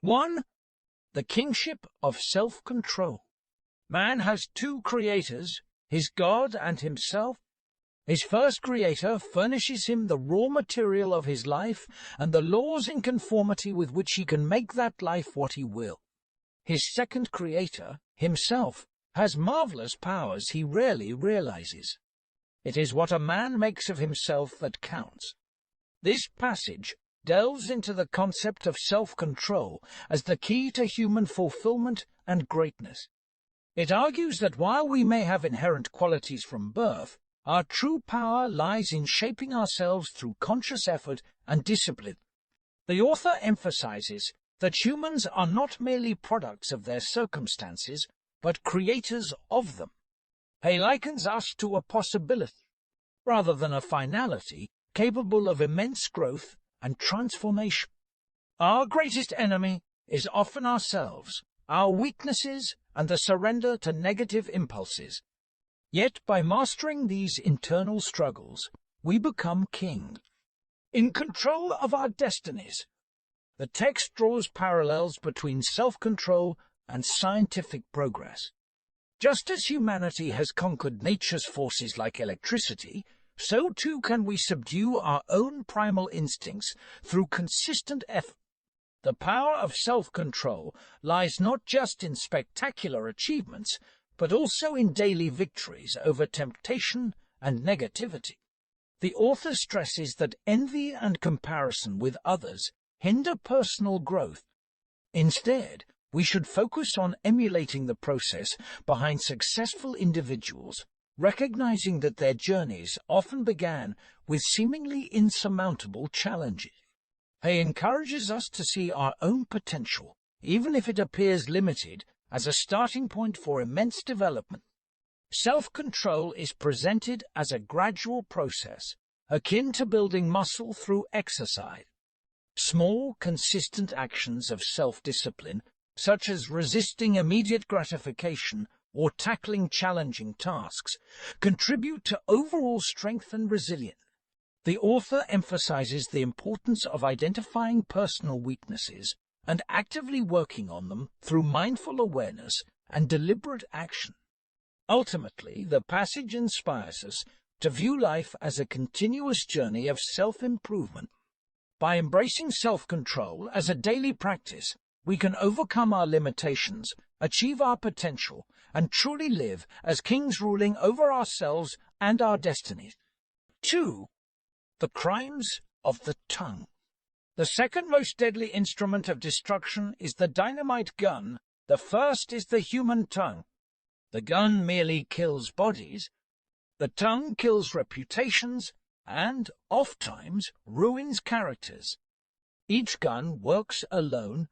1. The Kingship of Self-Control. Man has two creators, his God and himself. His first creator furnishes him the raw material of his life and the laws in conformity with which he can make that life what he will. His second creator, himself, has marvelous powers he rarely realizes. It is what a man makes of himself that counts. This passage delves into the concept of self-control as the key to human fulfillment and greatness. It argues that while we may have inherent qualities from birth, our true power lies in shaping ourselves through conscious effort and discipline. The author emphasizes that humans are not merely products of their circumstances, but creators of them. He likens us to a possibility, rather than a finality, capable of immense growth and transformation. Our greatest enemy is often ourselves, our weaknesses, and the surrender to negative impulses. Yet by mastering these internal struggles, we become kings, in control of our destinies. The text draws parallels between self-control and scientific progress. Just as humanity has conquered nature's forces like electricity, so too can we subdue our own primal instincts through consistent effort. The power of self-control lies not just in spectacular achievements, but also in daily victories over temptation and negativity. The author stresses that envy and comparison with others hinder personal growth. Instead, we should focus on emulating the process behind successful individuals, recognizing that their journeys often began with seemingly insurmountable challenges. He encourages us to see our own potential, even if it appears limited, as a starting point for immense development. Self-control is presented as a gradual process, akin to building muscle through exercise. Small, consistent actions of self-discipline, such as resisting immediate gratification or tackling challenging tasks, contribute to overall strength and resilience. The author emphasizes the importance of identifying personal weaknesses and actively working on them through mindful awareness and deliberate action. Ultimately, the passage inspires us to view life as a continuous journey of self-improvement. By embracing self-control as a daily practice, we can overcome our limitations, achieve our potential, and truly live as kings ruling over ourselves and our destinies. 2. The crimes of the tongue. The second most deadly instrument of destruction is the dynamite gun. The first is the human tongue. The gun merely kills bodies. The tongue kills reputations and, ofttimes, ruins characters. Each gun works alone.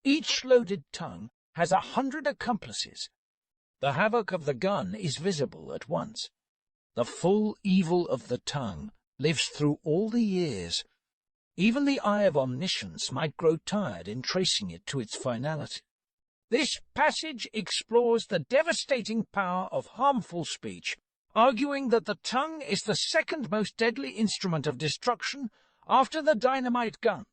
Each loaded tongue has 100 accomplices. The havoc of the gun is visible at once. The full evil of the tongue lives through all the years. Even the eye of omniscience might grow tired in tracing it to its finality. This passage explores the devastating power of harmful speech, arguing that the tongue is the second most deadly instrument of destruction after the dynamite gun.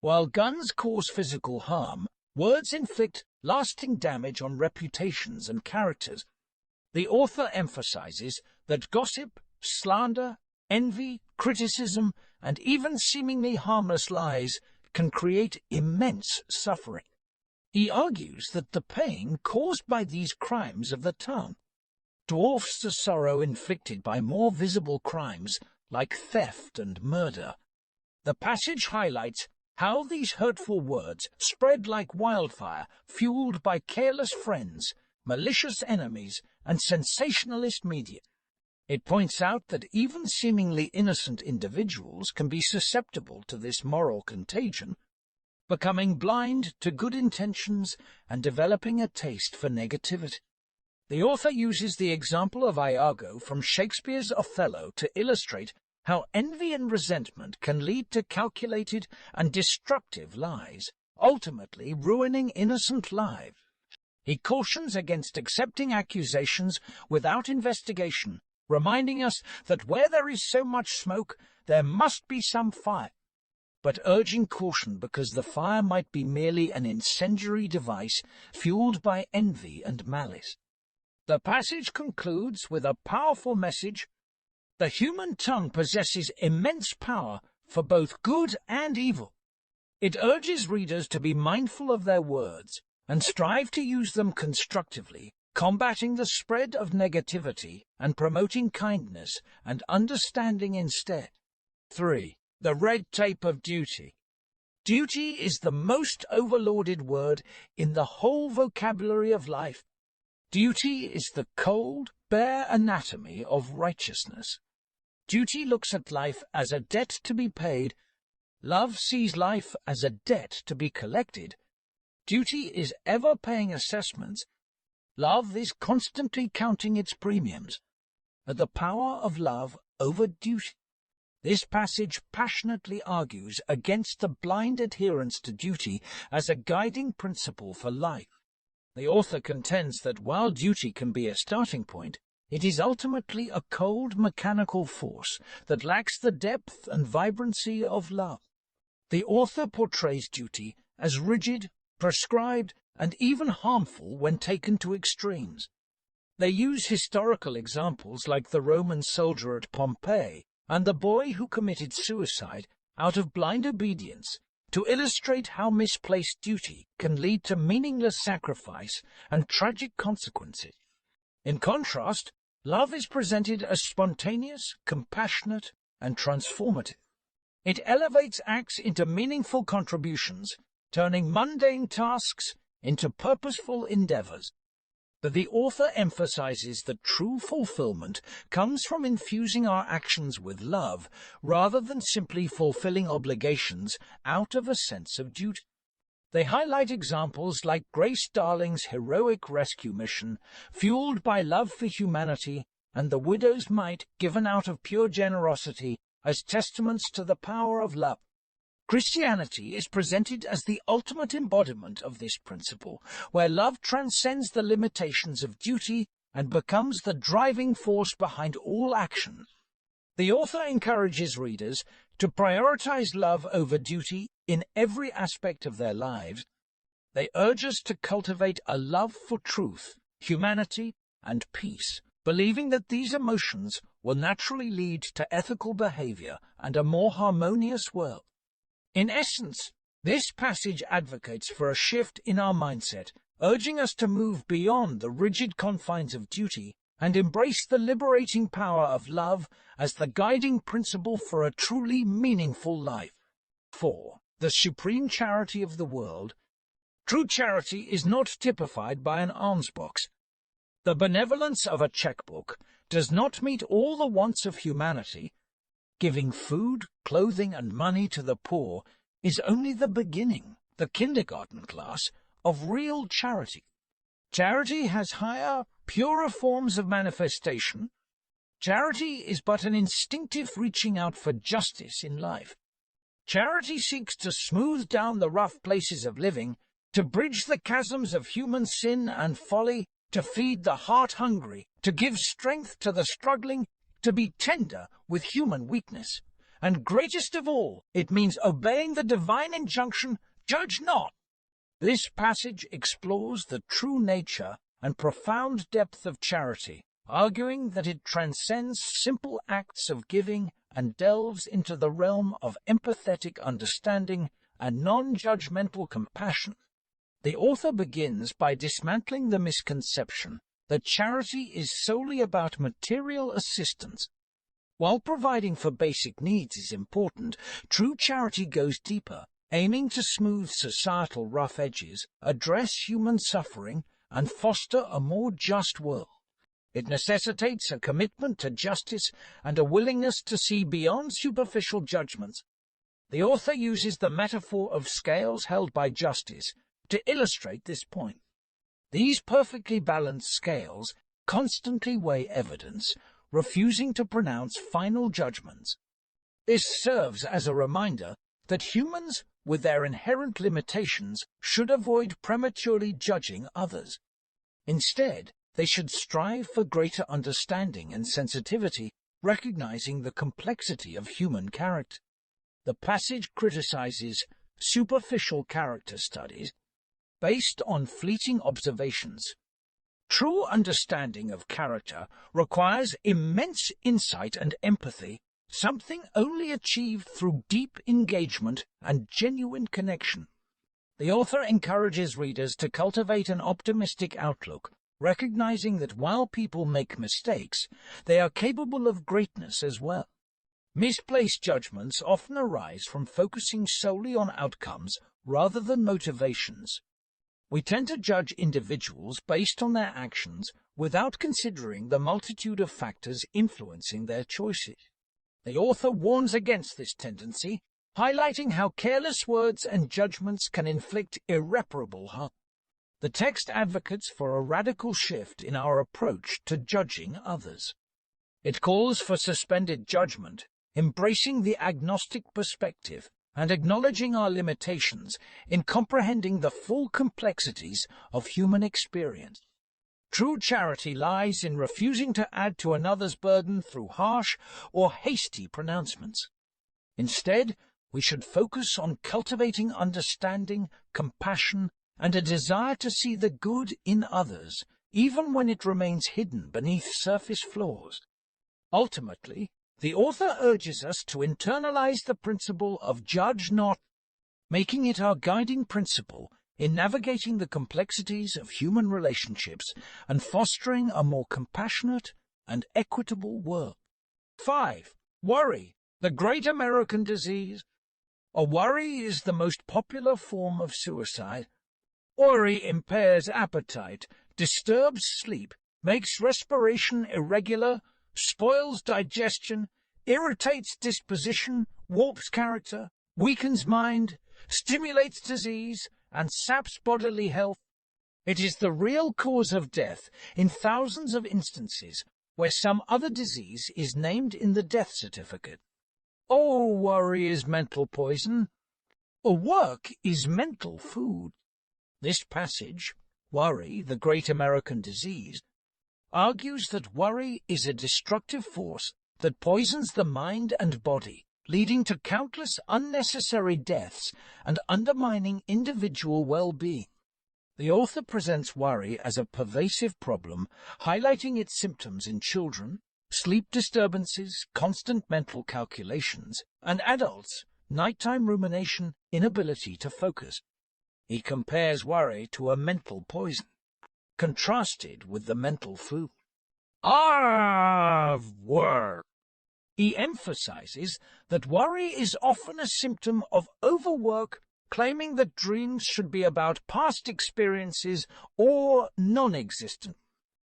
While guns cause physical harm, words inflict lasting damage on reputations and characters. The author emphasizes that gossip, slander, envy, criticism, and even seemingly harmless lies can create immense suffering. He argues that the pain caused by these crimes of the tongue dwarfs the sorrow inflicted by more visible crimes like theft and murder. The passage highlights how these hurtful words spread like wildfire, fueled by careless friends, malicious enemies, and sensationalist media. It points out that even seemingly innocent individuals can be susceptible to this moral contagion, becoming blind to good intentions and developing a taste for negativity. The author uses the example of Iago from Shakespeare's Othello to illustrate how envy and resentment can lead to calculated and destructive lies, ultimately ruining innocent lives. He cautions against accepting accusations without investigation, reminding us that where there is so much smoke, there must be some fire. but urging caution because the fire might be merely an incendiary device fueled by envy and malice. The passage concludes with a powerful message. The human tongue possesses immense power for both good and evil. It urges readers to be mindful of their words and strive to use them constructively, combating the spread of negativity and promoting kindness and understanding instead. 3. The red tape of duty. Duty is the most overlauded word in the whole vocabulary of life. Duty is the cold, bare anatomy of righteousness. Duty looks at life as a debt to be paid. Love sees life as a debt to be collected. Duty is ever paying assessments. Love is constantly counting its premiums. The power of love over duty. This passage passionately argues against the blind adherence to duty as a guiding principle for life. The author contends that while duty can be a starting point, it is ultimately a cold mechanical force that lacks the depth and vibrancy of love. The author portrays duty as rigid, prescribed, and even harmful when taken to extremes. They use historical examples like the Roman soldier at Pompeii and the boy who committed suicide out of blind obedience to illustrate how misplaced duty can lead to meaningless sacrifice and tragic consequences. In contrast, love is presented as spontaneous, compassionate, and transformative. It elevates acts into meaningful contributions, turning mundane tasks into purposeful endeavors. The author emphasizes that true fulfillment comes from infusing our actions with love, rather than simply fulfilling obligations out of a sense of duty. They highlight examples like Grace Darling's heroic rescue mission, fueled by love for humanity, and the widow's mite given out of pure generosity as testaments to the power of love. Christianity is presented as the ultimate embodiment of this principle, where love transcends the limitations of duty and becomes the driving force behind all action. The author encourages readers to prioritize love over duty in every aspect of their lives. They urge us to cultivate a love for truth, humanity, and peace, believing that these emotions will naturally lead to ethical behavior and a more harmonious world. In essence, this passage advocates for a shift in our mindset, urging us to move beyond the rigid confines of duty and embrace the liberating power of love as the guiding principle for a truly meaningful life. 4. The supreme charity of the world. True charity is not typified by an alms box. The benevolence of a checkbook does not meet all the wants of humanity. Giving food, clothing, and money to the poor is only the beginning, the kindergarten class, of real charity. Charity has higher, purer forms of manifestation. Charity is but an instinctive reaching out for justice in life. Charity seeks to smooth down the rough places of living, to bridge the chasms of human sin and folly, to feed the heart-hungry, to give strength to the struggling, to be tender with human weakness. And greatest of all, it means obeying the divine injunction, "Judge not." This passage explores the true nature and profound depth of charity, arguing that it transcends simple acts of giving and delves into the realm of empathetic understanding and non-judgmental compassion. The author begins by dismantling the misconception that charity is solely about material assistance. While providing for basic needs is important, true charity goes deeper, aiming to smooth societal rough edges, address human suffering, and foster a more just world. It necessitates a commitment to justice and a willingness to see beyond superficial judgments. The author uses the metaphor of scales held by justice to illustrate this point. These perfectly balanced scales constantly weigh evidence, refusing to pronounce final judgments. This serves as a reminder that humans, with their inherent limitations, should avoid prematurely judging others. Instead, they should strive for greater understanding and sensitivity, recognizing the complexity of human character. The passage criticizes superficial character studies based on fleeting observations. True understanding of character requires immense insight and empathy, something only achieved through deep engagement and genuine connection. The author encourages readers to cultivate an optimistic outlook, recognizing that while people make mistakes, they are capable of greatness as well. Misplaced judgments often arise from focusing solely on outcomes rather than motivations. We tend to judge individuals based on their actions without considering the multitude of factors influencing their choices. The author warns against this tendency, highlighting how careless words and judgments can inflict irreparable harm. The text advocates for a radical shift in our approach to judging others. It calls for suspended judgment, embracing the agnostic perspective, and acknowledging our limitations in comprehending the full complexities of human experience. True charity lies in refusing to add to another's burden through harsh or hasty pronouncements. Instead, we should focus on cultivating understanding, compassion, and a desire to see the good in others, even when it remains hidden beneath surface flaws. Ultimately, the author urges us to internalize the principle of judge not, making it our guiding principle in navigating the complexities of human relationships and fostering a more compassionate and equitable world. 5. Worry, the great American disease. Worry is the most popular form of suicide. Worry impairs appetite, disturbs sleep, makes respiration irregular, spoils digestion, irritates disposition, warps character, weakens mind, stimulates disease, and saps bodily health. It is the real cause of death in thousands of instances where some other disease is named in the death certificate. Oh, worry is mental poison. Work is mental food. This passage, Worry, the Great American Disease, argues that worry is a destructive force that poisons the mind and body, leading to countless unnecessary deaths and undermining individual well-being. The author presents worry as a pervasive problem, highlighting its symptoms in children, sleep disturbances, constant mental calculations, and adults, nighttime rumination, inability to focus. He compares worry to a mental poison, contrasted with the mental food. Work. He emphasizes that worry is often a symptom of overwork, claiming that dreams should be about past experiences or non-existent.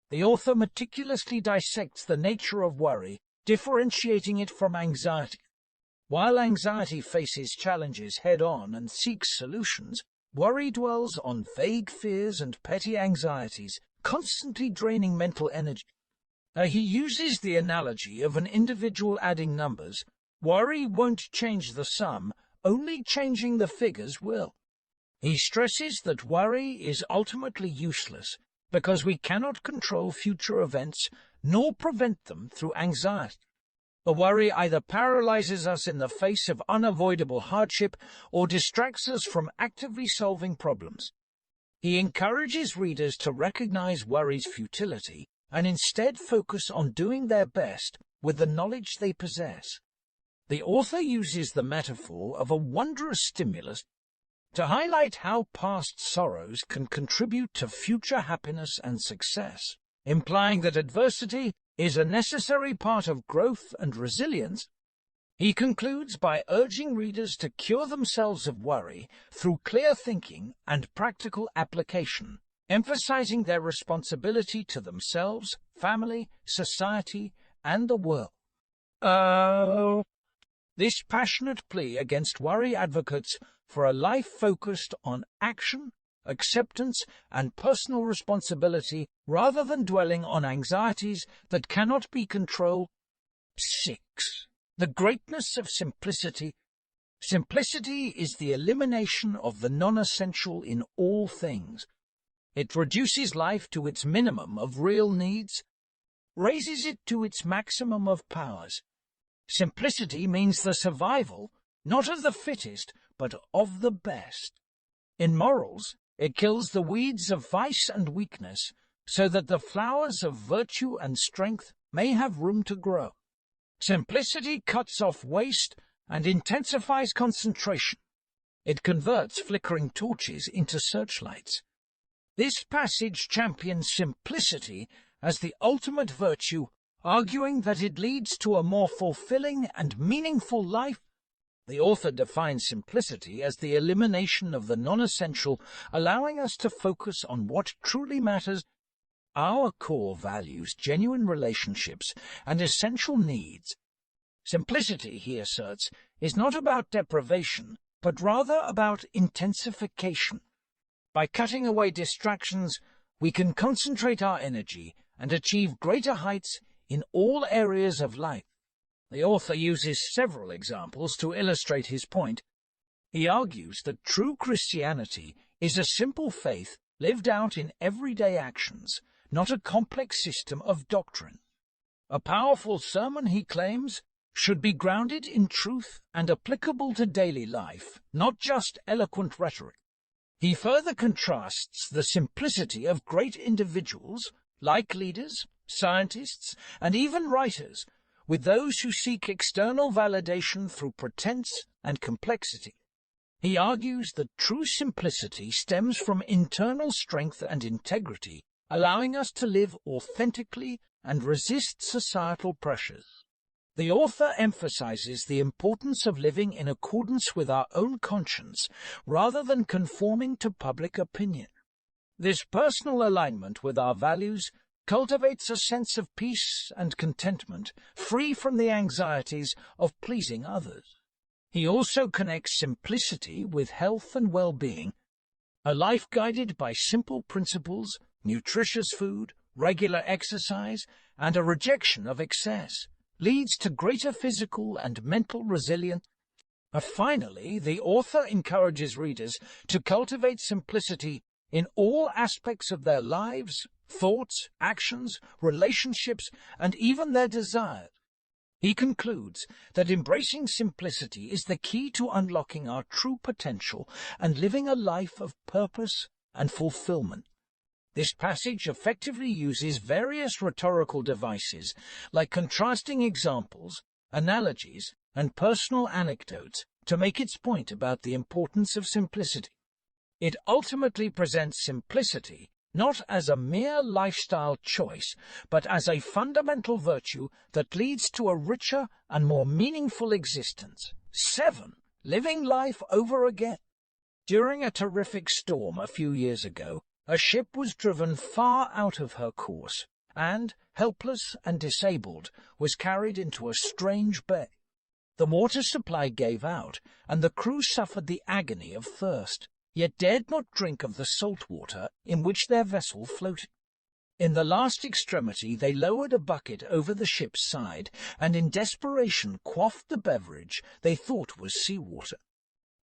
The author meticulously dissects the nature of worry, differentiating it from anxiety. While anxiety faces challenges head-on and seeks solutions, worry dwells on vague fears and petty anxieties, constantly draining mental energy. He uses the analogy of an individual adding numbers. Worry won't change the sum, only changing the figures will. He stresses that worry is ultimately useless because we cannot control future events nor prevent them through anxiety. The worry either paralyzes us in the face of unavoidable hardship or distracts us from actively solving problems. He encourages readers to recognize worry's futility and instead focus on doing their best with the knowledge they possess. The author uses the metaphor of a wondrous stimulus to highlight how past sorrows can contribute to future happiness and success, implying that adversity is a necessary part of growth and resilience. He concludes by urging readers to cure themselves of worry through clear thinking and practical application, emphasizing their responsibility to themselves, family, society, and the world. This passionate plea against worry advocates for a life focused on action, acceptance, and personal responsibility rather than dwelling on anxieties that cannot be controlled. 6. The greatness of simplicity. Simplicity is the elimination of the non-essential in all things. It reduces life to its minimum of real needs, raises it to its maximum of powers. Simplicity means the survival, not of the fittest, but of the best. In morals, it kills the weeds of vice and weakness, so that the flowers of virtue and strength may have room to grow. Simplicity cuts off waste and intensifies concentration. It converts flickering torches into searchlights. This passage champions simplicity as the ultimate virtue, arguing that it leads to a more fulfilling and meaningful life. The author defines simplicity as the elimination of the non-essential, allowing us to focus on what truly matters: our core values, genuine relationships, and essential needs. Simplicity, he asserts, is not about deprivation, but rather about intensification. By cutting away distractions, we can concentrate our energy and achieve greater heights in all areas of life. The author uses several examples to illustrate his point. He argues that true Christianity is a simple faith lived out in everyday actions, not a complex system of doctrine. A powerful sermon, he claims, should be grounded in truth and applicable to daily life, not just eloquent rhetoric. He further contrasts the simplicity of great individuals, like leaders, scientists, and even writers, with those who seek external validation through pretense and complexity. He argues that true simplicity stems from internal strength and integrity, allowing us to live authentically and resist societal pressures. The author emphasizes the importance of living in accordance with our own conscience rather than conforming to public opinion. This personal alignment with our values cultivates a sense of peace and contentment, free from the anxieties of pleasing others. He also connects simplicity with health and well-being. A life guided by simple principles, nutritious food, regular exercise, and a rejection of excess leads to greater physical and mental resilience. Finally, the author encourages readers to cultivate simplicity in all aspects of their lives, thoughts, actions, relationships, and even their desires. He concludes that embracing simplicity is the key to unlocking our true potential and living a life of purpose and fulfillment. This passage effectively uses various rhetorical devices, like contrasting examples, analogies, and personal anecdotes, to make its point about the importance of simplicity. It ultimately presents simplicity not as a mere lifestyle choice, but as a fundamental virtue that leads to a richer and more meaningful existence. 7. Living life over again. During a terrific storm a few years ago, a ship was driven far out of her course, and, helpless and disabled, was carried into a strange bay. The water supply gave out, and the crew suffered the agony of thirst, yet dared not drink of the salt water in which their vessel floated. In the last extremity they lowered a bucket over the ship's side, and in desperation quaffed the beverage they thought was sea-water.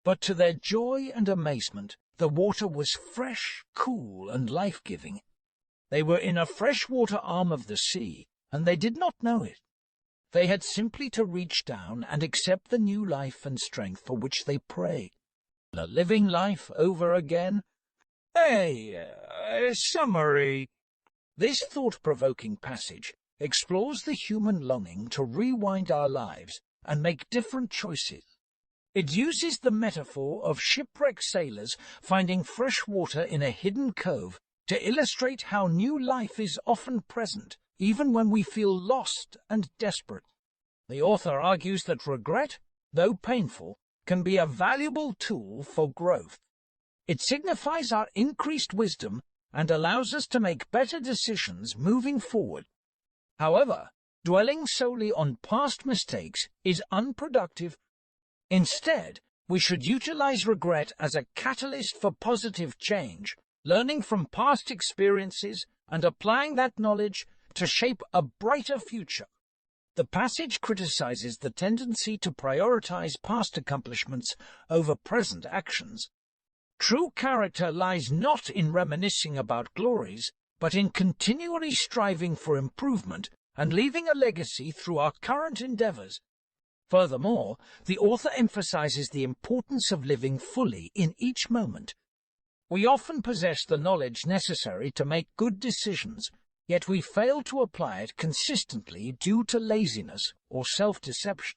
But to their joy and amazement, the water was fresh, cool, and life-giving. They were in a freshwater arm of the sea, and they did not know it. They had simply to reach down and accept the new life and strength for which they prayed. A living life over again. Summary. This thought-provoking passage explores the human longing to rewind our lives and make different choices. It uses the metaphor of shipwrecked sailors finding fresh water in a hidden cove to illustrate how new life is often present, even when we feel lost and desperate. The author argues that regret, though painful, can be a valuable tool for growth. It signifies our increased wisdom and allows us to make better decisions moving forward. However, dwelling solely on past mistakes is unproductive. Instead, we should utilize regret as a catalyst for positive change, learning from past experiences and applying that knowledge to shape a brighter future. The passage criticizes the tendency to prioritize past accomplishments over present actions. True character lies not in reminiscing about glories, but in continually striving for improvement and leaving a legacy through our current endeavors. Furthermore, the author emphasizes the importance of living fully in each moment. We often possess the knowledge necessary to make good decisions, yet we fail to apply it consistently due to laziness or self-deception.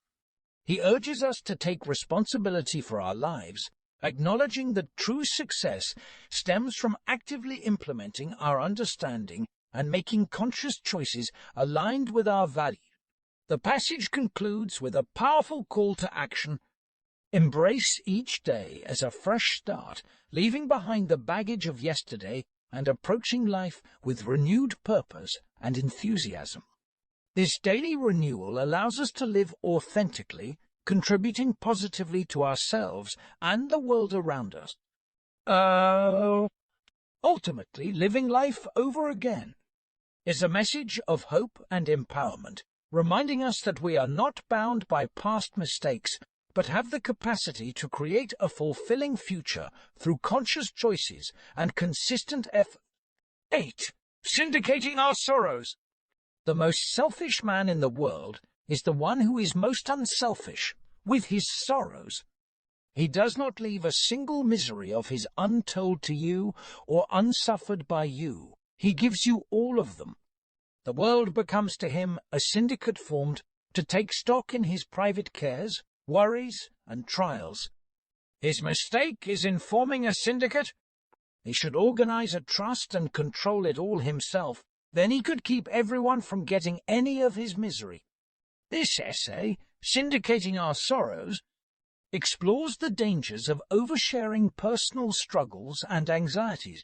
He urges us to take responsibility for our lives, acknowledging that true success stems from actively implementing our understanding and making conscious choices aligned with our values. The passage concludes with a powerful call to action. Embrace each day as a fresh start, leaving behind the baggage of yesterday and approaching life with renewed purpose and enthusiasm. This daily renewal allows us to live authentically, contributing positively to ourselves and the world around us. Ultimately, living life over again is a message of hope and empowerment, reminding us that we are not bound by past mistakes, but have the capacity to create a fulfilling future through conscious choices and consistent effort. 8. Syndicating Our Sorrows. The most selfish man in the world is the one who is most unselfish with his sorrows. He does not leave a single misery of his untold to you or unsuffered by you. He gives you all of them. The world becomes to him a syndicate formed to take stock in his private cares, worries, and trials. His mistake is in forming a syndicate. He should organize a trust and control it all himself. Then he could keep everyone from getting any of his misery. This essay, Syndicating Our Sorrows, explores the dangers of oversharing personal struggles and anxieties.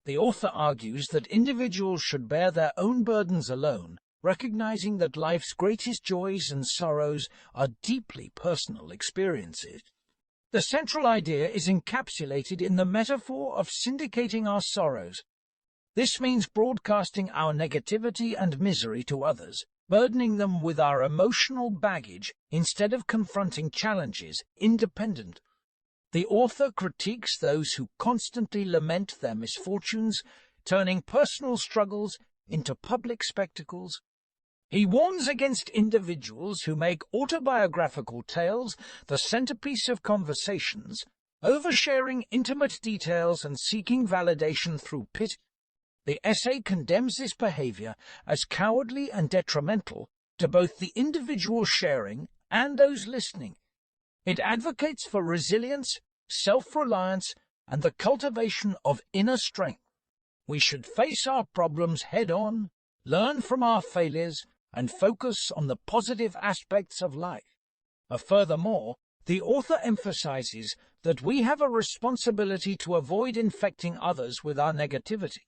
The author argues that individuals should bear their own burdens alone, recognizing that life's greatest joys and sorrows are deeply personal experiences. The central idea is encapsulated in the metaphor of syndicating our sorrows. This means broadcasting our negativity and misery to others, burdening them with our emotional baggage instead of confronting challenges independent. The author critiques those who constantly lament their misfortunes, turning personal struggles into public spectacles. He warns against individuals who make autobiographical tales the centerpiece of conversations, oversharing intimate details and seeking validation through pity. The essay condemns this behavior as cowardly and detrimental to both the individual sharing and those listening. It advocates for resilience, self-reliance, and the cultivation of inner strength. We should face our problems head-on, learn from our failures, and focus on the positive aspects of life. Furthermore, the author emphasizes that we have a responsibility to avoid infecting others with our negativity.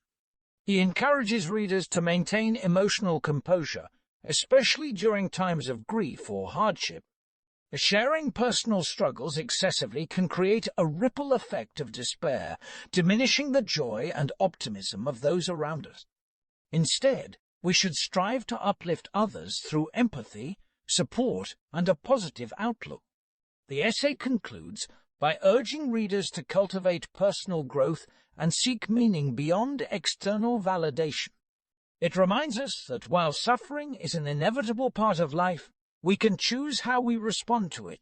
He encourages readers to maintain emotional composure, especially during times of grief or hardship. Sharing personal struggles excessively can create a ripple effect of despair, diminishing the joy and optimism of those around us. Instead, we should strive to uplift others through empathy, support, and a positive outlook. The essay concludes by urging readers to cultivate personal growth and seek meaning beyond external validation. It reminds us that while suffering is an inevitable part of life, we can choose how we respond to it.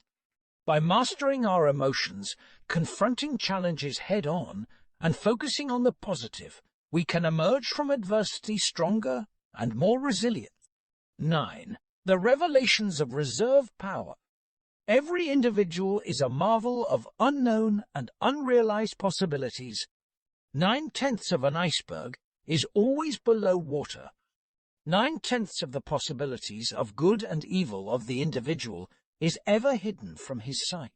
By mastering our emotions, confronting challenges head-on, and focusing on the positive, we can emerge from adversity stronger and more resilient. 9. The revelations of reserve power. Every individual is a marvel of unknown and unrealized possibilities. 9/10 of an iceberg is always below water. 9/10 of the possibilities of good and evil of the individual is ever hidden from his sight.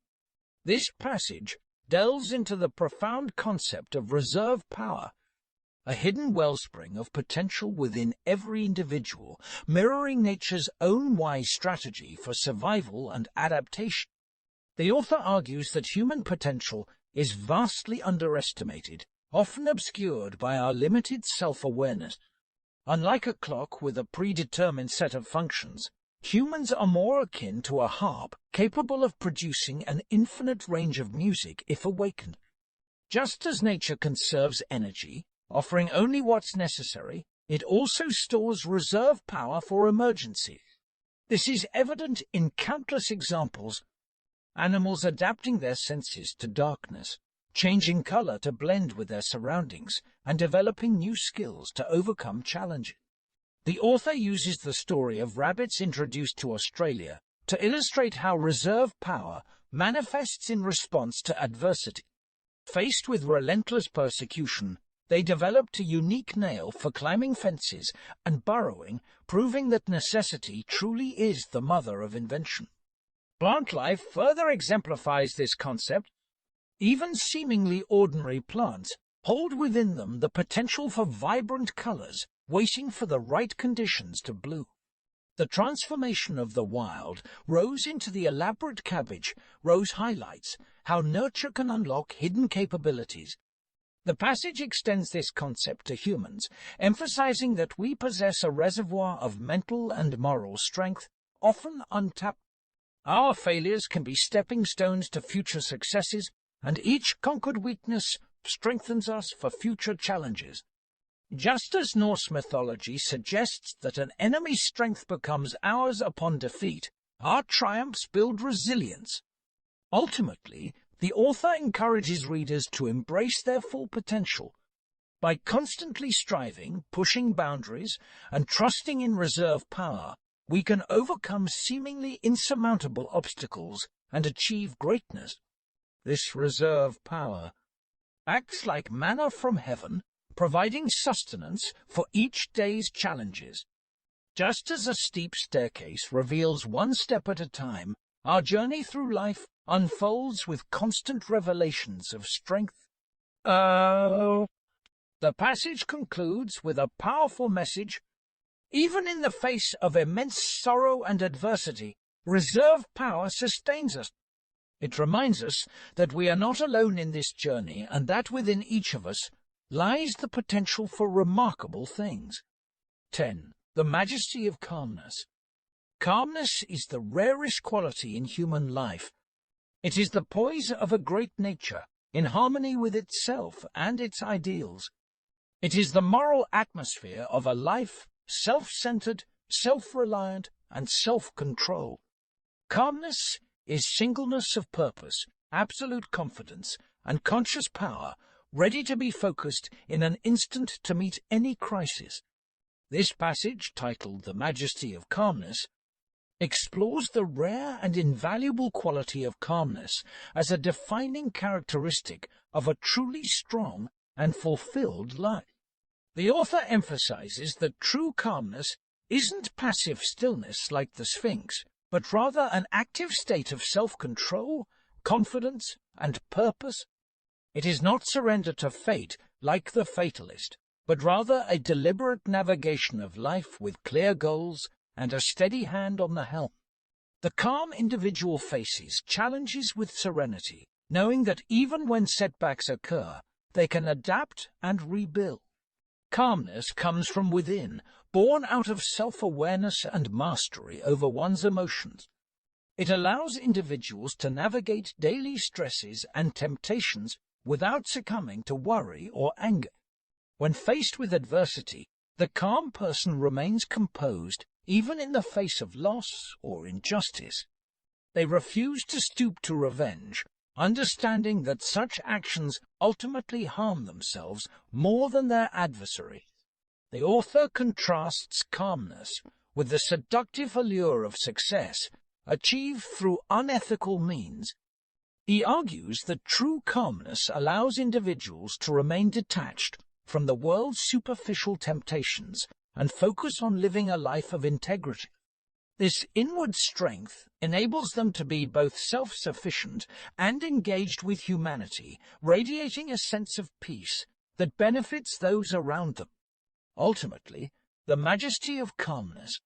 This passage delves into the profound concept of reserve power, a hidden wellspring of potential within every individual, mirroring nature's own wise strategy for survival and adaptation. The author argues that human potential is vastly underestimated, often obscured by our limited self-awareness. Unlike a clock with a predetermined set of functions, humans are more akin to a harp capable of producing an infinite range of music if awakened. Just as nature conserves energy, offering only what's necessary, it also stores reserve power for emergencies. This is evident in countless examples: animals adapting their senses to darkness, changing color to blend with their surroundings, and developing new skills to overcome challenges. The author uses the story of rabbits introduced to Australia to illustrate how reserve power manifests in response to adversity. Faced with relentless persecution, they developed a unique nail for climbing fences and burrowing, proving that necessity truly is the mother of invention. Plant life further exemplifies this concept. Even seemingly ordinary plants hold within them the potential for vibrant colors, waiting for the right conditions to bloom. The transformation of the wild rose into the elaborate cabbage rose highlights how nurture can unlock hidden capabilities. The passage extends this concept to humans, emphasizing that we possess a reservoir of mental and moral strength, often untapped. Our failures can be stepping stones to future successes, and each conquered weakness strengthens us for future challenges. Just as Norse mythology suggests that an enemy's strength becomes ours upon defeat, our triumphs build resilience. Ultimately, the author encourages readers to embrace their full potential. By constantly striving, pushing boundaries, and trusting in reserve power, we can overcome seemingly insurmountable obstacles and achieve greatness. This reserve power acts like manna from heaven, providing sustenance for each day's challenges. Just as a steep staircase reveals one step at a time, our journey through life unfolds with constant revelations of strength. The passage concludes with a powerful message. Even in the face of immense sorrow and adversity, reserve power sustains us. It reminds us that we are not alone in this journey, and that within each of us lies the potential for remarkable things. 10. The Majesty of Calmness. Calmness is the rarest quality in human life. It is the poise of a great nature, in harmony with itself and its ideals. It is the moral atmosphere of a life self-centered, self-reliant, and self-control. Calmness is singleness of purpose, absolute confidence, and conscious power, ready to be focused in an instant to meet any crisis. This passage, titled The Majesty of Calmness, explores the rare and invaluable quality of calmness as a defining characteristic of a truly strong and fulfilled life. The author emphasizes that true calmness isn't passive stillness like the Sphinx, but rather an active state of self-control, confidence, and purpose. It is not surrender to fate like the fatalist, but rather a deliberate navigation of life with clear goals and a steady hand on the helm. The calm individual faces challenges with serenity, knowing that even when setbacks occur, they can adapt and rebuild. Calmness comes from within, born out of self-awareness and mastery over one's emotions. It allows individuals to navigate daily stresses and temptations without succumbing to worry or anger. When faced with adversity, the calm person remains composed even in the face of loss or injustice. They refuse to stoop to revenge, understanding that such actions ultimately harm themselves more than their adversary. The author contrasts calmness with the seductive allure of success achieved through unethical means. He argues that true calmness allows individuals to remain detached from the world's superficial temptations and focus on living a life of integrity. This inward strength enables them to be both self-sufficient and engaged with humanity, radiating a sense of peace that benefits those around them. Ultimately, the Majesty of Calmness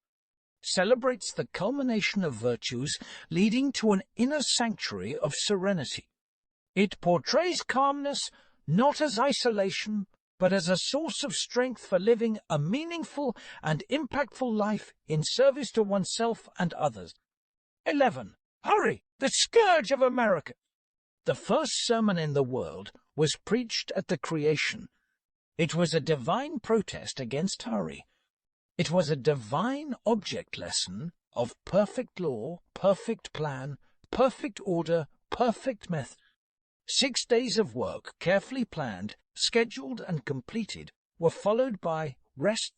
celebrates the culmination of virtues leading to an inner sanctuary of serenity. It portrays calmness not as isolation, but as a source of strength for living a meaningful and impactful life in service to oneself and others. 11. Hurry! The Scourge of America. The first sermon in the world was preached at the creation. It was a divine protest against hurry. It was a divine object lesson of perfect law, perfect plan, perfect order, perfect method. 6 days of work, carefully planned, scheduled and completed, were followed by rest.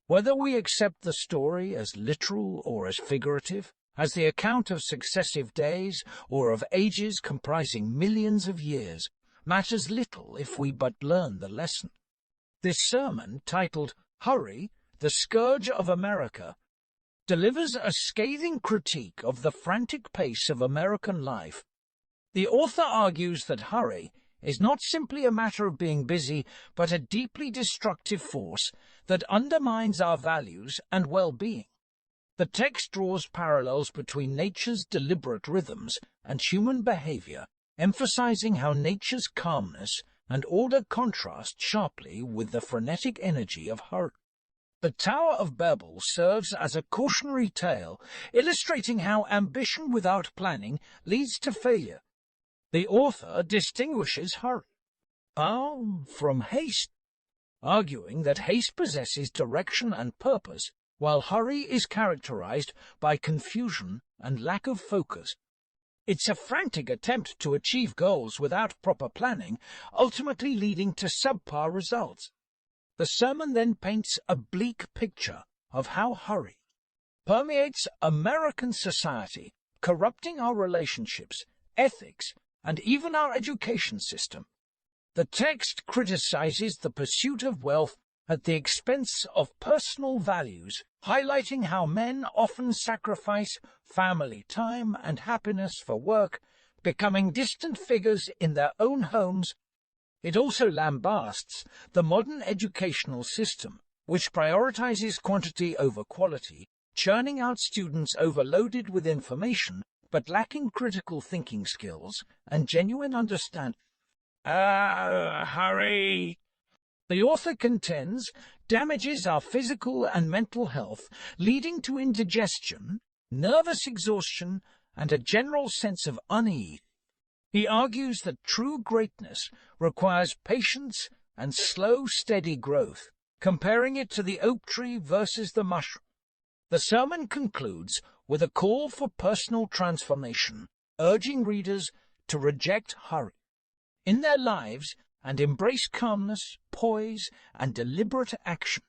Whether we accept the story as literal or as figurative, as the account of successive days or of ages comprising millions of years, matters little if we but learn the lesson. This sermon, titled Hurry, the Scourge of America, delivers a scathing critique of the frantic pace of American life. The author argues that hurry is not simply a matter of being busy, but a deeply destructive force that undermines our values and well-being. The text draws parallels between nature's deliberate rhythms and human behavior, emphasizing how nature's calmness and order contrast sharply with the frenetic energy of hurry. The Tower of Babel serves as a cautionary tale, illustrating how ambition without planning leads to failure. The author distinguishes hurry from haste, arguing that haste possesses direction and purpose, while hurry is characterized by confusion and lack of focus. It's a frantic attempt to achieve goals without proper planning, ultimately leading to subpar results. The sermon then paints a bleak picture of how hurry permeates American society, corrupting our relationships, ethics, and even our education system. The text criticizes the pursuit of wealth at the expense of personal values, highlighting how men often sacrifice family time and happiness for work, becoming distant figures in their own homes. It also lambasts the modern educational system, which prioritizes quantity over quality, churning out students overloaded with information but lacking critical thinking skills and genuine understanding. Hurry! The author contends damages our physical and mental health, leading to indigestion, nervous exhaustion, and a general sense of unease. He argues that true greatness requires patience and slow, steady growth, comparing it to the oak tree versus the mushroom. The sermon concludes with a call for personal transformation, urging readers to reject hurry in their lives and embrace calmness, poise, and deliberate action.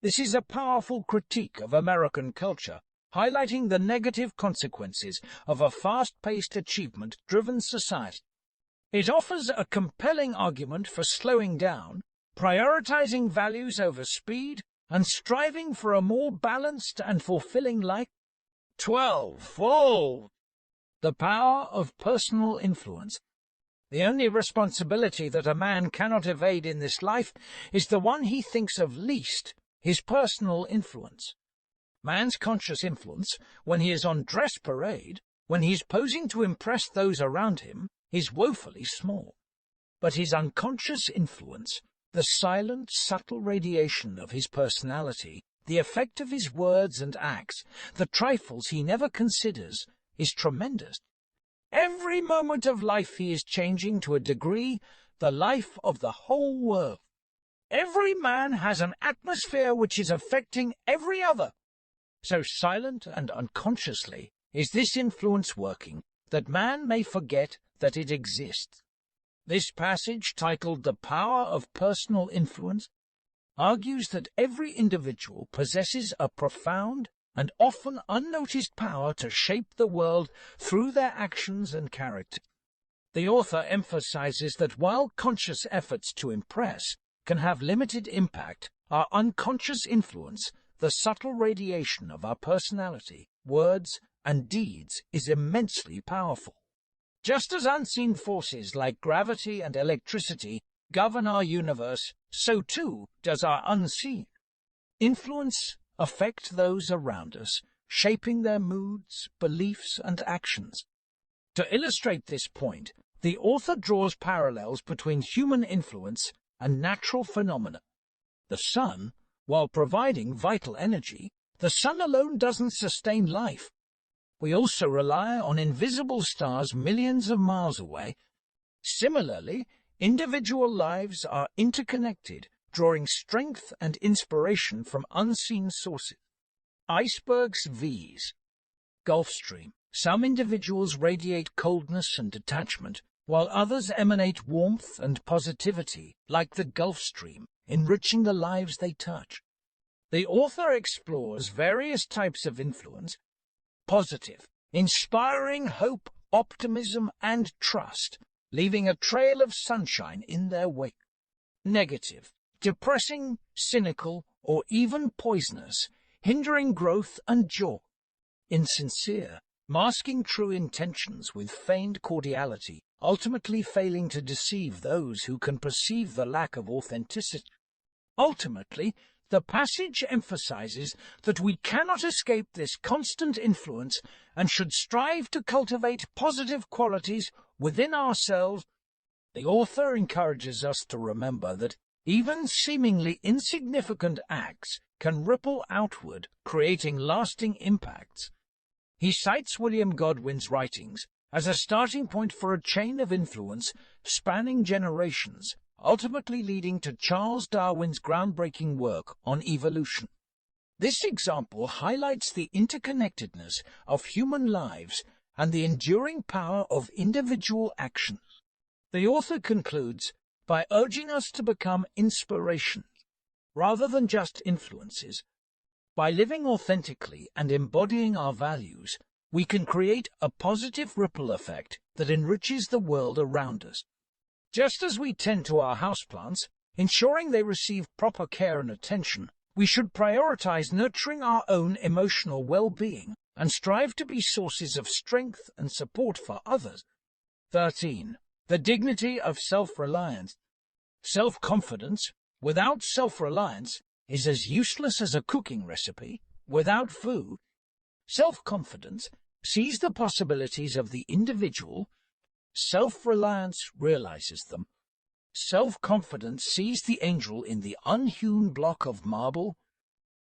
This is a powerful critique of American culture, highlighting the negative consequences of a fast-paced, achievement-driven society. It offers a compelling argument for slowing down, prioritizing values over speed, and striving for a more balanced and fulfilling life. 12. The power of personal influence. The only responsibility that a man cannot evade in this life is the one he thinks of least, his personal influence. Man's conscious influence, when he is on dress parade, when he is posing to impress those around him, is woefully small. But his unconscious influence, the silent, subtle radiation of his personality, the effect of his words and acts, the trifles he never considers, is tremendous. Every moment of life he is changing to a degree the life of the whole world. Every man has an atmosphere which is affecting every other. So silent and unconsciously is this influence working, that man may forget that it exists. This passage, titled The Power of Personal Influence, argues that every individual possesses a profound and often unnoticed power to shape the world through their actions and character. The author emphasizes that while conscious efforts to impress can have limited impact, our unconscious influence, the subtle radiation of our personality, words, and deeds, is immensely powerful. Just as unseen forces like gravity and electricity govern our universe, so too does our unseen influence affect those around us, shaping their moods, beliefs, and actions. To illustrate this point, the author draws parallels between human influence and natural phenomena. The sun, while providing vital energy, the sun alone doesn't sustain life. We also rely on invisible stars millions of miles away. Similarly, individual lives are interconnected, drawing strength and inspiration from unseen sources. Icebergs V's. Gulf Stream. Some individuals radiate coldness and detachment, while others emanate warmth and positivity, like the Gulf Stream, enriching the lives they touch. The author explores various types of influence: positive, inspiring hope, optimism, and trust, leaving a trail of sunshine in their wake. Negative, depressing, cynical, or even poisonous, hindering growth and joy. Insincere, masking true intentions with feigned cordiality, ultimately failing to deceive those who can perceive the lack of authenticity. Ultimately, the passage emphasizes that we cannot escape this constant influence and should strive to cultivate positive qualities within ourselves. The author encourages us to remember that even seemingly insignificant acts can ripple outward, creating lasting impacts. He cites William Godwin's writings as a starting point for a chain of influence spanning generations, ultimately leading to Charles Darwin's groundbreaking work on evolution. This example highlights the interconnectedness of human lives and the enduring power of individual actions. The author concludes by urging us to become inspirations rather than just influences. By living authentically and embodying our values, we can create a positive ripple effect that enriches the world around us. Just as we tend to our houseplants, ensuring they receive proper care and attention, we should prioritize nurturing our own emotional well-being and strive to be sources of strength and support for others. 13. The dignity of self-reliance. Self-confidence without self-reliance is as useless as a cooking recipe without food. Self-confidence sees the possibilities of the individual. Self-reliance realizes them. Self-confidence sees the angel in the unhewn block of marble.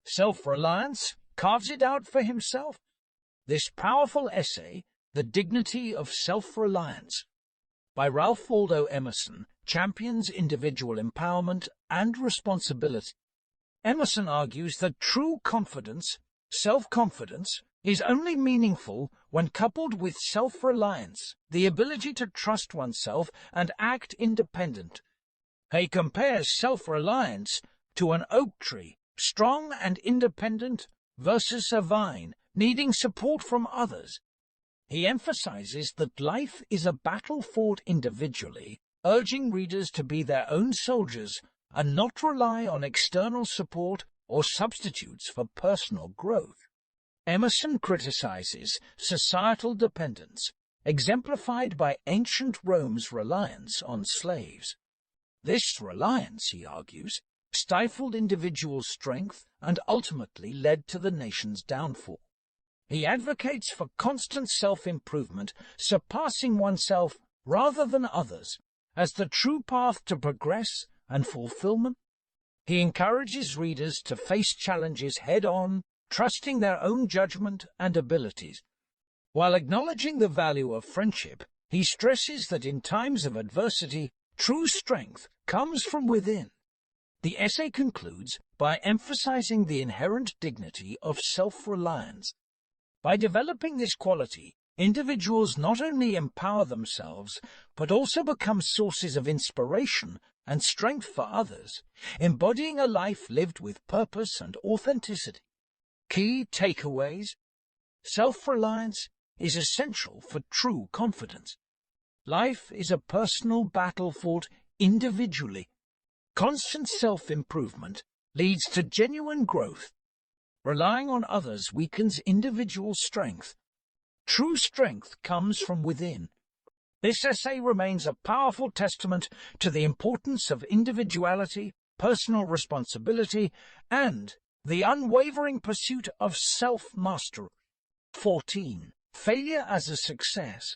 Self-reliance carves it out for himself. This powerful essay, The Dignity of Self-Reliance, by Ralph Waldo Emerson, champions individual empowerment and responsibility. Emerson argues that true confidence, self-confidence, is only meaningful when coupled with self-reliance, the ability to trust oneself and act independent. He compares self-reliance to an oak tree, strong and independent, versus a vine, needing support from others. He emphasizes that life is a battle fought individually, urging readers to be their own soldiers and not rely on external support or substitutes for personal growth. Emerson criticizes societal dependence, exemplified by ancient Rome's reliance on slaves. This reliance, he argues, stifled individual strength and ultimately led to the nation's downfall. He advocates for constant self-improvement, surpassing oneself rather than others, as the true path to progress and fulfillment. He encourages readers to face challenges head-on, trusting their own judgment and abilities. While acknowledging the value of friendship, he stresses that in times of adversity, true strength comes from within. The essay concludes by emphasizing the inherent dignity of self-reliance. By developing this quality, individuals not only empower themselves, but also become sources of inspiration and strength for others, embodying a life lived with purpose and authenticity. Key takeaways: self-reliance is essential for true confidence. Life is a personal battle fought individually. Constant self-improvement leads to genuine growth. Relying on others weakens individual strength. True strength comes from within. This essay remains a powerful testament to the importance of individuality, personal responsibility, and the unwavering pursuit of self-mastery. 14. Failure as a success.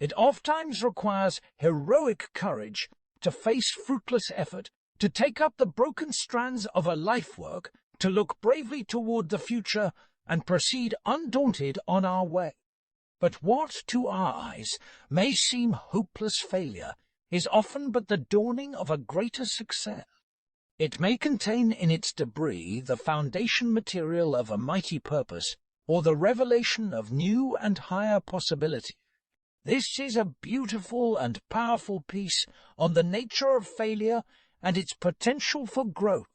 It oftentimes requires heroic courage to face fruitless effort, to take up the broken strands of a life work, to look bravely toward the future, and proceed undaunted on our way. But what, to our eyes, may seem hopeless failure is often but the dawning of a greater success. It may contain in its debris the foundation material of a mighty purpose, or the revelation of new and higher possibility. This is a beautiful and powerful piece on the nature of failure and its potential for growth.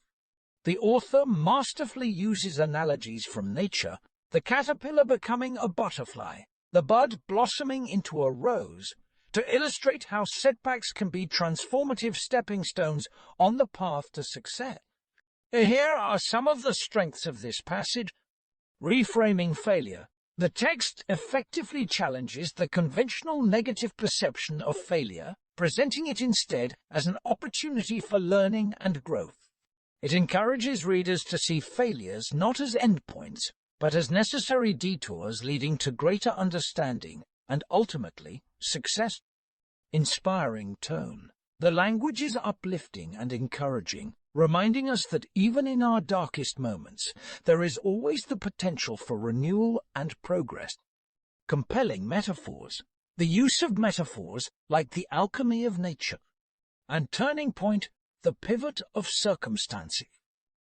The author masterfully uses analogies from nature, the caterpillar becoming a butterfly, the bud blossoming into a rose, to illustrate how setbacks can be transformative stepping stones on the path to success. Here are some of the strengths of this passage. Reframing failure. The text effectively challenges the conventional negative perception of failure, presenting it instead as an opportunity for learning and growth. It encourages readers to see failures not as endpoints, but as necessary detours leading to greater understanding and, ultimately, success. Inspiring tone. The language is uplifting and encouraging, reminding us that even in our darkest moments, there is always the potential for renewal and progress. Compelling metaphors. The use of metaphors like the alchemy of nature. And turning point, the pivot of circumstances,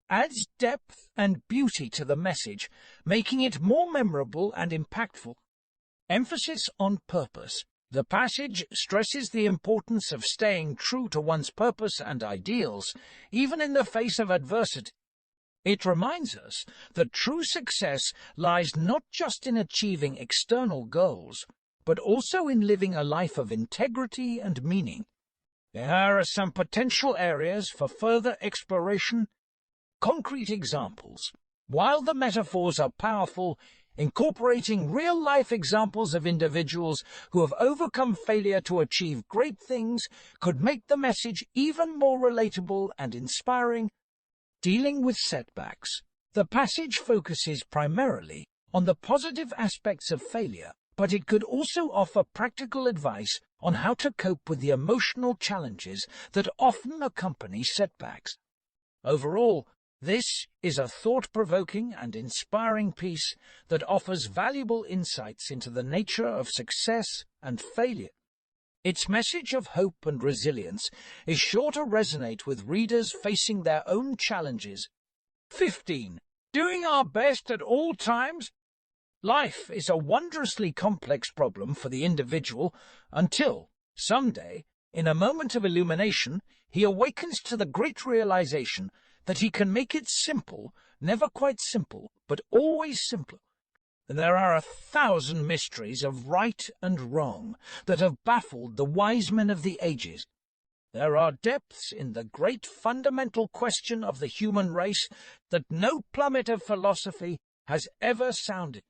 adds depth and beauty to the message, making it more memorable and impactful. Emphasis on purpose. The passage stresses the importance of staying true to one's purpose and ideals, even in the face of adversity. It reminds us that true success lies not just in achieving external goals, but also in living a life of integrity and meaning. There are some potential areas for further exploration. Concrete examples. While the metaphors are powerful, incorporating real-life examples of individuals who have overcome failure to achieve great things could make the message even more relatable and inspiring. Dealing with setbacks. The passage focuses primarily on the positive aspects of failure, but it could also offer practical advice on how to cope with the emotional challenges that often accompany setbacks. Overall, this is a thought-provoking and inspiring piece that offers valuable insights into the nature of success and failure. Its message of hope and resilience is sure to resonate with readers facing their own challenges. 15. Doing our best at all times. Life is a wondrously complex problem for the individual until, someday, in a moment of illumination, he awakens to the great realization that he can make it simple, never quite simple, but always simpler. There are 1,000 mysteries of right and wrong that have baffled the wise men of the ages. There are depths in the great fundamental question of the human race that no plummet of philosophy has ever sounded.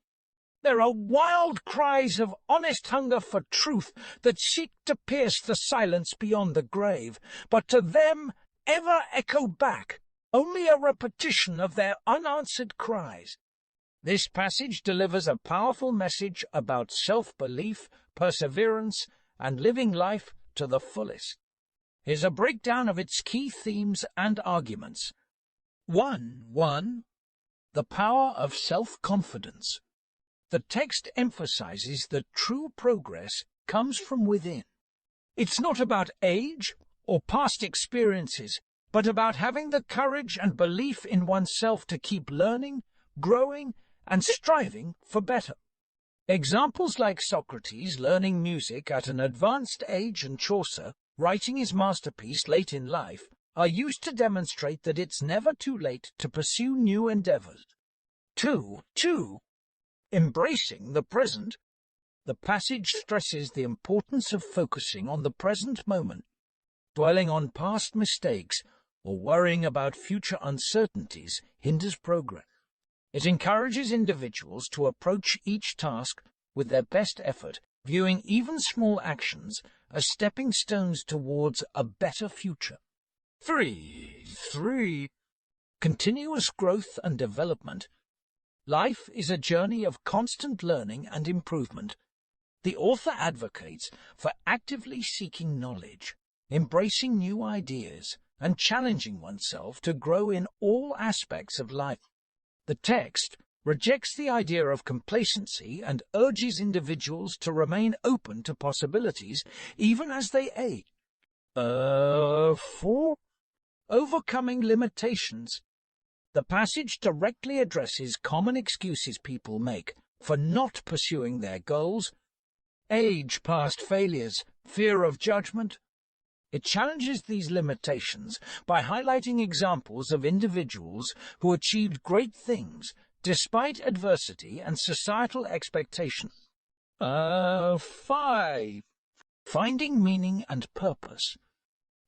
There are wild cries of honest hunger for truth that seek to pierce the silence beyond the grave, but to them ever echo back only a repetition of their unanswered cries. This passage delivers a powerful message about self-belief, perseverance, and living life to the fullest. Here's a breakdown of its key themes and arguments. 1. The power of self-confidence. The text emphasizes that true progress comes from within. It's not about age or past experiences, but about having the courage and belief in oneself to keep learning, growing, and striving for better. Examples like Socrates learning music at an advanced age and Chaucer writing his masterpiece late in life are used to demonstrate that it's never too late to pursue new endeavors. 2. Embracing the present. The passage stresses the importance of focusing on the present moment. Dwelling on past mistakes or worrying about future uncertainties hinders progress. It encourages individuals to approach each task with their best effort, viewing even small actions as stepping stones towards a better future. 3. Continuous growth and development. Life is a journey of constant learning and improvement. The author advocates for actively seeking knowledge, embracing new ideas, and challenging oneself to grow in all aspects of life. The text rejects the idea of complacency and urges individuals to remain open to possibilities even as they age. 4. Overcoming Limitations. The passage directly addresses common excuses people make for not pursuing their goals: age, past failures, fear of judgment. It challenges these limitations by highlighting examples of individuals who achieved great things despite adversity and societal expectations. 5. Finding Meaning and Purpose.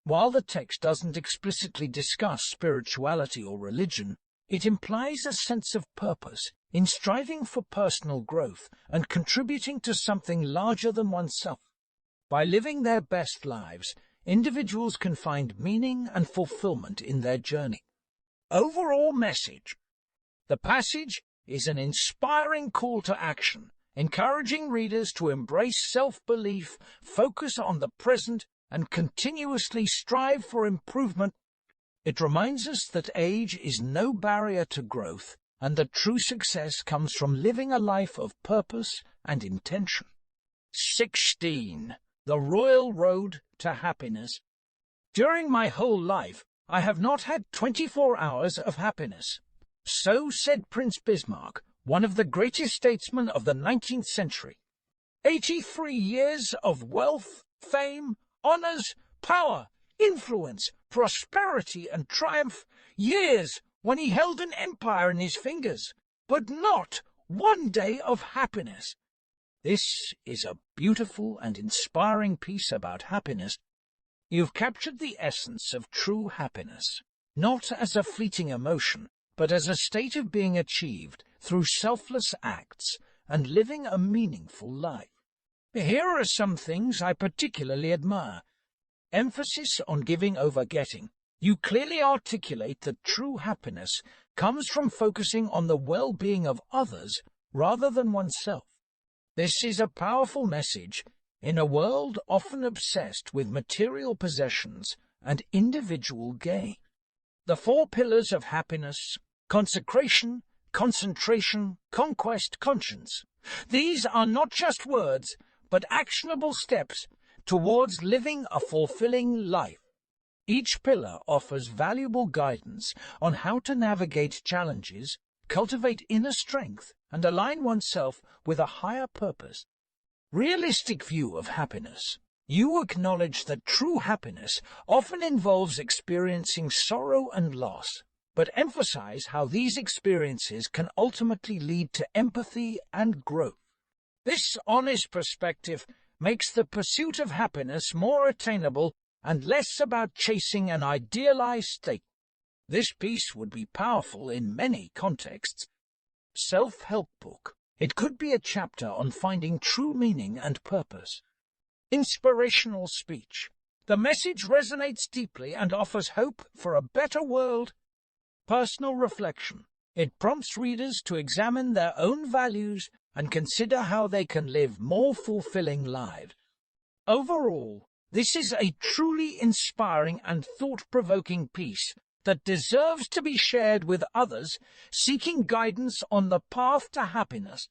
While the text doesn't explicitly discuss spirituality or religion, it implies a sense of purpose in striving for personal growth and contributing to something larger than oneself. By living their best lives, individuals can find meaning and fulfillment in their journey. Overall message. The passage is an inspiring call to action, encouraging readers to embrace self-belief, focus on the present, and continuously strive for improvement. It reminds us that age is no barrier to growth, and that true success comes from living a life of purpose and intention. 16. The Royal Road to Happiness. During my whole life, I have not had 24 hours of happiness. So said Prince Bismarck, one of the greatest statesmen of the 19th century. 83 years of wealth, fame, honors, power, influence, prosperity, and triumph, years when he held an empire in his fingers, but not one day of happiness. This is a beautiful and inspiring piece about happiness. You've captured the essence of true happiness, not as a fleeting emotion, but as a state of being achieved through selfless acts and living a meaningful life. Here are some things I particularly admire. Emphasis on giving over getting. You clearly articulate that true happiness comes from focusing on the well-being of others rather than oneself. This is a powerful message in a world often obsessed with material possessions and individual gain. The 4 pillars of happiness: consecration, concentration, conquest, conscience. These are not just words, but actionable steps towards living a fulfilling life. Each pillar offers valuable guidance on how to navigate challenges, cultivate inner strength, and align oneself with a higher purpose. Realistic view of happiness. You acknowledge that true happiness often involves experiencing sorrow and loss, but emphasize how these experiences can ultimately lead to empathy and growth. This honest perspective makes the pursuit of happiness more attainable and less about chasing an idealized state. This piece would be powerful in many contexts. Self-help book. It could be a chapter on finding true meaning and purpose. Inspirational speech. The message resonates deeply and offers hope for a better world. Personal reflection. It prompts readers to examine their own values and consider how they can live more fulfilling lives. Overall, this is a truly inspiring and thought-provoking piece that deserves to be shared with others seeking guidance on the path to happiness.